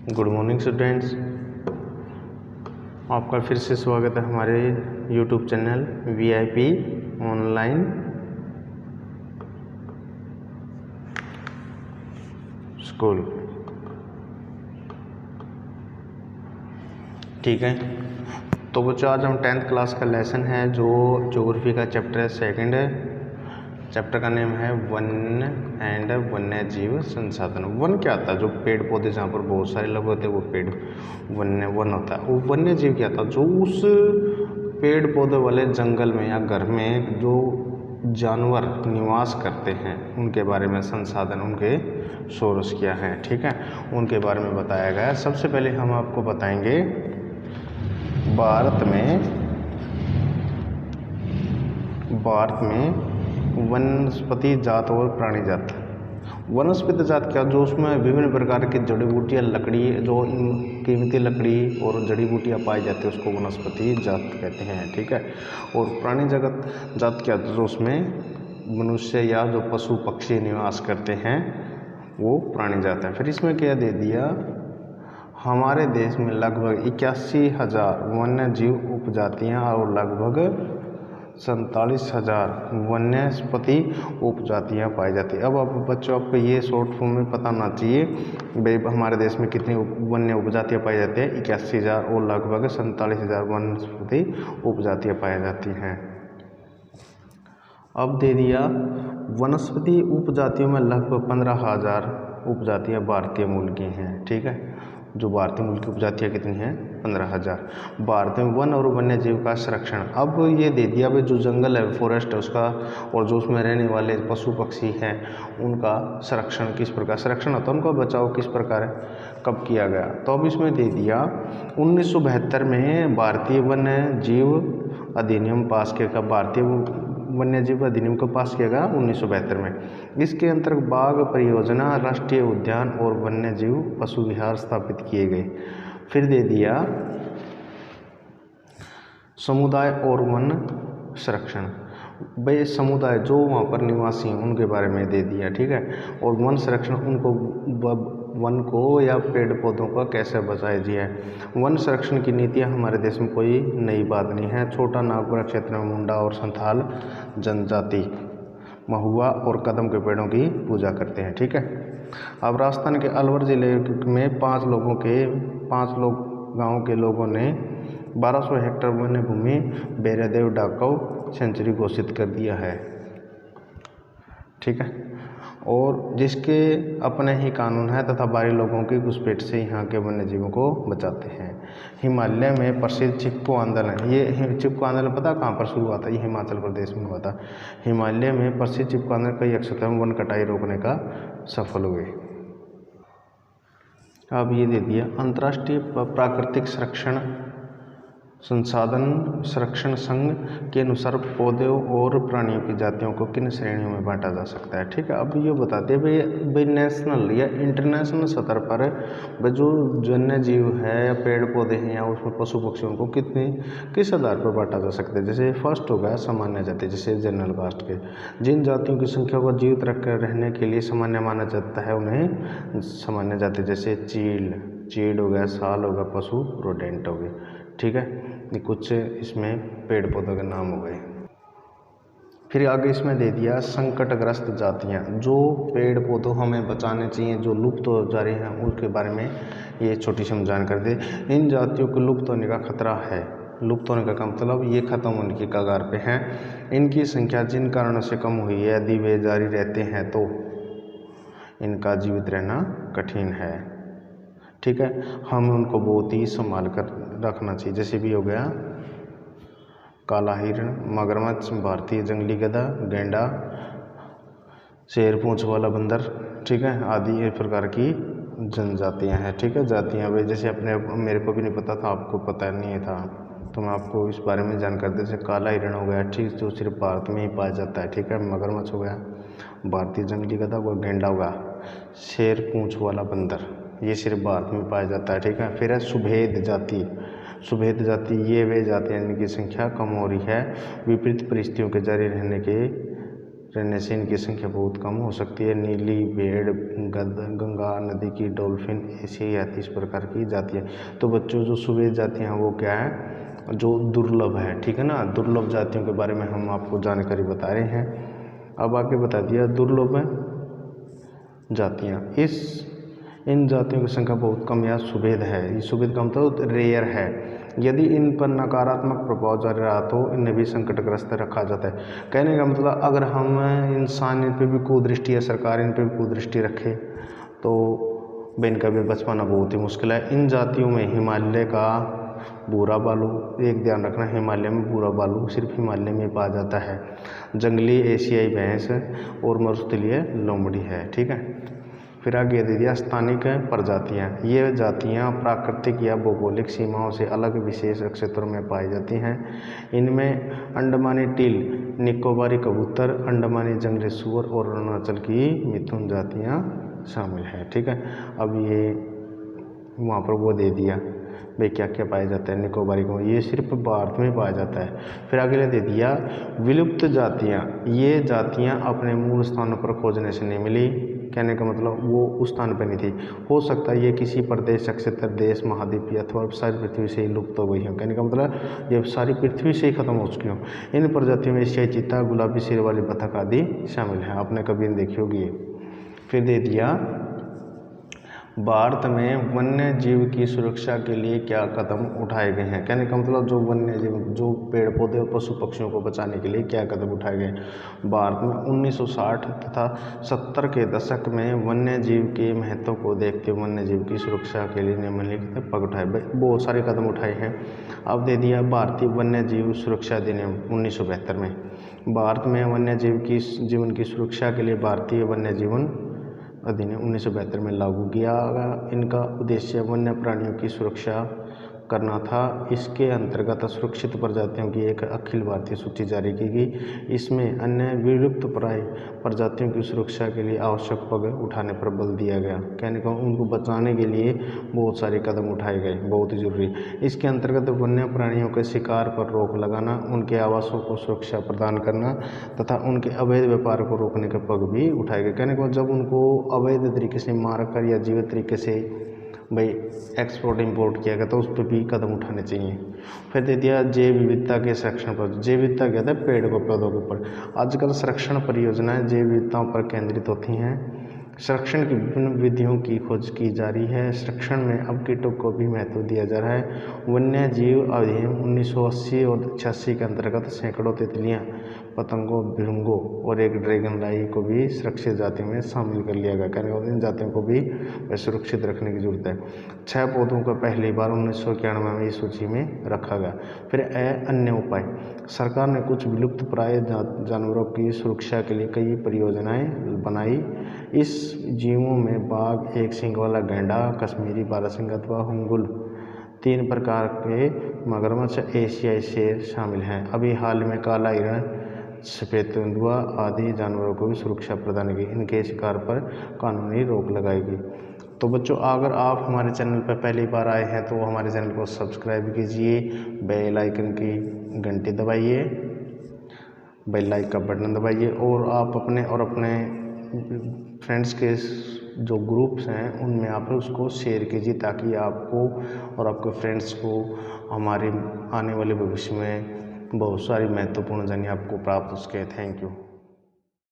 Good morning students, आपका फिर से स्वागत है हमारे YouTube channel VIP online school. ठीक है, तो बच्चों आज हम 10th क्लास का लेसन है जो ज्योग्राफी का चैप्टर है, सेकंड है। चैप्टर का नेम है वन एंड वन्य जीव संसाधन। वन क्या आता है? जो पेड़ पौधे जहाँ पर बहुत सारे लगे होते हैं वो पेड़ वन होता है। वो वन्य जीव क्या था? जो उस पेड़ पौधे वाले जंगल में या घर में जो जानवर निवास करते हैं उनके बारे में संसाधन, उनके सोर्स क्या है, ठीक है, उनके बारे में बताया गया है। सबसे पहले हम आपको बताएंगे भारत में वनस्पति जात और प्राणी जात। वनस्पति जात क्या? जो उसमें विभिन्न प्रकार की जड़ी बूटियाँ, लकड़ी, जो कीमती लकड़ी और जड़ी बूटियाँ पाई जाती है उसको वनस्पति जात कहते हैं, ठीक है। और प्राणी जगत जात क्या? जो उसमें मनुष्य या जो पशु पक्षी निवास करते हैं वो प्राणी जात है। फिर इसमें क्या दे दिया, हमारे देश में लगभग 81,000 वन्य जीव उपजातियाँ और लगभग 47,000 वनस्पति उपजातियाँ पाई जाती है। अब आप बच्चों, आपको ये शॉर्ट फॉर्म में पता ना चाहिए भाई हमारे देश में कितनी वन्य उपजातियाँ पाई जाती है। 81,000 और लगभग 47,000 वनस्पति उपजातियाँ पाई जाती हैं। अब दे दिया वनस्पति उपजातियों में लगभग 15,000 उपजातियाँ भारतीय मूल की हैं, ठीक है। जो भारतीय मूल की उपजातियाँ कितनी हैं? 15,000। भारत में वन और वन्य जीव का संरक्षण। अब ये दे दिया भाई जो जंगल है, फॉरेस्ट है उसका, और जो उसमें रहने वाले पशु पक्षी हैं उनका संरक्षण किस प्रकार संरक्षण होता है, उनका बचाव किस प्रकार है, कब किया गया। तो अब इसमें दे दिया 1972 में भारतीय वन्य जीव अधिनियम पास किया गया। भारतीय वन्य जीव अधिनियम को पास किया गया 1972 में। इसके अंतर्गत बाघ परियोजना, राष्ट्रीय उद्यान और वन्य जीव पशु विहार स्थापित किए गए। फिर दे दिया समुदाय और वन संरक्षण। भाई समुदाय जो वहाँ पर निवासी हैं उनके बारे में दे दिया, ठीक है। और वन संरक्षण, उनको वन को या पेड़ पौधों का कैसे बचाया जाए। वन संरक्षण की नीतियाँ हमारे देश में कोई नई बात नहीं है। छोटा नागपुर क्षेत्र में मुंडा और संथाल जनजाति महुआ और कदम के पेड़ों की पूजा करते हैं, ठीक है। अब राजस्थान के अलवर जिले में 5 गाँव के लोगों ने 1200 हेक्टेयर वन्य भूमि बैरादेव डाकव सेंचुरी घोषित कर दिया है, ठीक है। और जिसके अपने ही कानून है तथा बाहरी लोगों की घुसपैठ से यहाँ के वन्य जीवों को बचाते हैं। हिमालय में प्रसिद्ध चिपको आंदोलन, ये चिपको आंदोलन पता कहाँ पर शुरू हुआ था? ये हिमाचल प्रदेश में हुआ था। हिमालय में प्रसिद्ध चिपको आंदोलन कई क्षेत्रों में वन कटाई रोकने का सफल हुए। अब ये दे दिया अंतर्राष्ट्रीय प्राकृतिक संरक्षण संसाधन संरक्षण संघ के अनुसार पौधों और प्राणियों की जातियों को किन श्रेणियों में बांटा जा सकता है, ठीक है। अब ये बताते हैं भाई नेशनल या इंटरनेशनल स्तर पर जो वन्य जीव है या पेड़ पौधे हैं या उसमें पशु पक्षियों को किस आधार पर बांटा जा सकता है। जैसे फर्स्ट हो गया सामान्य जाति, जैसे जनरल कास्ट के, जिन जातियों की संख्या को जीवित रखकर रहने के लिए सामान्य माना जाता है उन्हें सामान्य जाति, जैसे चीड़ हो गया, साल हो गया, पशु रोडेंट हो गए, ठीक है। ये कुछ इसमें पेड़ पौधों के नाम हो गए। फिर आगे इसमें दे दिया संकटग्रस्त जातियाँ, जो पेड़ पौधों हमें बचाने चाहिए, जो लुप्त हो जा रहे हैं उनके बारे में ये छोटी सी हम जानकारी दे। इन जातियों को लुप्त होने का खतरा है। लुप्त होने का मतलब ये खत्म होने की कगार पे हैं। इनकी संख्या जिन कारणों से कम हुई है, यदि वे जारी रहते हैं तो इनका जीवित रहना कठिन है, ठीक है। हमें उनको बहुत ही संभाल कर रखना चाहिए। जैसे भी हो गया काला हिरण, मगरमच्छ, भारतीय जंगली गधा, गैंडा, शेर पूंछ वाला बंदर, ठीक है, आदि ये प्रकार की जनजातियां हैं, ठीक है, जातियां। वे जैसे मेरे को भी नहीं पता था, आपको पता नहीं था, तो मैं आपको इस बारे में जानकारी दे। जैसे काला हिरण हो गया, ठीक, जो सिर्फ भारत में ही पाया जाता है, ठीक है। मगरमच्छ हो गया, भारतीय जंगली गधा हो गया, गैंडा होगा, शेर पूंछ वाला बंदर, ये सिर्फ भारत में पाया जाता है, ठीक है। फिर है सुभेद जाति, ये वे जाति हैं जिनकी संख्या कम हो रही है विपरीत परिस्थितियों के जारी रहने से इनकी संख्या बहुत कम हो सकती है। नीली भेड़, गंगा नदी की डॉल्फिन, ऐसी इस प्रकार की जातियाँ। तो बच्चों जो सुवेद जातियाँ हैं वो क्या है, जो दुर्लभ है, ठीक है ना। दुर्लभ जातियों के बारे में हम आपको जानकारी बता रहे हैं। अब आगे बता दिया दुर्लभ जातियाँ, इन जातियों की संख्या बहुत कम या सुभेद है। ये सुभेद का मतलब रेयर है। यदि इन पर नकारात्मक प्रभाव जारी रहा तो इन्हें भी संकटग्रस्त रखा जाता है। कहने का मतलब अगर हम इंसान इन पर भी कुदृष्टि या सरकार इन पर भी कुदृष्टि रखे तो इनका भी बच पाना बहुत ही मुश्किल है। इन जातियों में हिमालय का भूरा बालू, एक ध्यान रखना, हिमालय में भूरा बालू सिर्फ हिमालय में पाया जाता है। जंगली एशियाई भैंस और मरुस्थलीय लोमड़ी है, ठीक है। फिर आगे दे दिया स्थानिक प्रजातियाँ। ये जातियाँ प्राकृतिक या भौगोलिक सीमाओं से अलग विशेष क्षेत्रों में पाई जाती हैं। इनमें अंडमानी टील, निकोबारी कबूतर, अंडमानी जंगली सूअर और अरुणाचल की मिथुन जातियाँ शामिल हैं, ठीक है। अब ये वहाँ पर वो दे दिया भाई क्या क्या पाया जाता है निकोबारी को, ये सिर्फ भारत में पाया जाता है। फिर अगले दे दिया विलुप्त जातियाँ। ये जातियाँ अपने मूल स्थानों पर खोजने से नहीं मिली। कहने का मतलब वो उस स्थान पर नहीं थी, हो सकता है ये किसी प्रदेश, क्षेत्र, देश, महाद्वीप अथवा सारी पृथ्वी से ही लुप्त हो गई हो। कहने का मतलब ये सारी पृथ्वी से ही खत्म हो चुकी हों। इन प्रजातियों में एशियाई चीता, गुलाबी सिर वाली बतख आदि शामिल हैं। आपने कभी देखी होगी ये। फिर दे दिया भारत में वन्य जीव की सुरक्षा के लिए क्या कदम उठाए गए हैं। कहने का मतलब जो वन्य जीव, जो पेड़ पौधे और पशु पक्षियों को बचाने के लिए क्या कदम उठाए गए। भारत में 1960 तथा 70 के दशक में वन्य जीव के महत्व को देखते हुए वन्य जीव की सुरक्षा के लिए निम्नलिखित पग उठाए, बहुत सारे कदम उठाए हैं। अब दे दिया भारतीय वन्य जीव सुरक्षा अधिनियम 1972 में। भारत में वन्य जीव की जीवन की सुरक्षा के लिए भारतीय वन्य जीवन अधिनियम 1972 में लागू किया गया। इनका उद्देश्य वन्य प्राणियों की सुरक्षा करना था। इसके अंतर्गत सुरक्षित प्रजातियों की एक अखिल भारतीय सूची जारी की गई। इसमें अन्य विलुप्त प्राय प्रजातियों की सुरक्षा के लिए आवश्यक पग उठाने पर बल दिया गया। कहने का उनको बचाने के लिए बहुत सारे कदम उठाए गए, बहुत ही जरूरी। इसके अंतर्गत वन्य प्राणियों के शिकार पर रोक लगाना, उनके आवासों को सुरक्षा प्रदान करना तथा उनके अवैध व्यापार को रोकने के पग भी उठाए गए। कहने का जब उनको अवैध तरीके से मारकर या जीवित तरीके से भाई एक्सपोर्ट इंपोर्ट किया गया तो उस पर भी कदम उठाने चाहिए। फिर दे दिया जैव विविधता के संरक्षण पर। जैव विविधता क्या था, पेड़ को पौधों के ऊपर। आजकल संरक्षण परियोजनाएं जैव विविधताओं पर केंद्रित होती हैं। संरक्षण की विभिन्न विधियों की खोज की जा रही है। संरक्षण में अब कीटों को भी महत्व दिया जा रहा है। वन्य जीव अधिनियम 1980 और 86 के अंतर्गत सैकड़ों तितलियां, पतंगों, भिड़ुंगों और एक ड्रैगन लाई को भी सुरक्षित जातियों में शामिल कर लिया गया। कहने इन जातियों को भी सुरक्षित रखने की जरूरत है। 6 पौधों को पहली बार 1991 में इस सूची में रखा गया। फिर अन्य उपाय। सरकार ने कुछ विलुप्त प्राय जानवरों की सुरक्षा के लिए कई परियोजनाएं बनाई। इस जीवों में बाघ, एक सींग वाला गैंडा, कश्मीरी बारहसिंगा अथवा हुंगुल, 3 प्रकार के मगरमच्छ, एशियाई शेर शामिल हैं। अभी हाल में काला हिरण, सफेद तेंदुआ आदि जानवरों को भी सुरक्षा प्रदान की। इनके शिकार पर कानूनी रोक लगाएगी। तो बच्चों अगर आप हमारे चैनल पर पहली बार आए हैं तो हमारे चैनल को सब्सक्राइब कीजिए, बेल आइकन की घंटी दबाइए, बेल लाइक का बटन दबाइए और आप अपने फ्रेंड्स के जो ग्रुप्स हैं उनमें आप उसको शेयर कीजिए ताकि आपको और आपके फ्रेंड्स को हमारे आने वाले भविष्य में बहुत सारी महत्वपूर्ण जानकारी आपको प्राप्त हो सके। Thank you.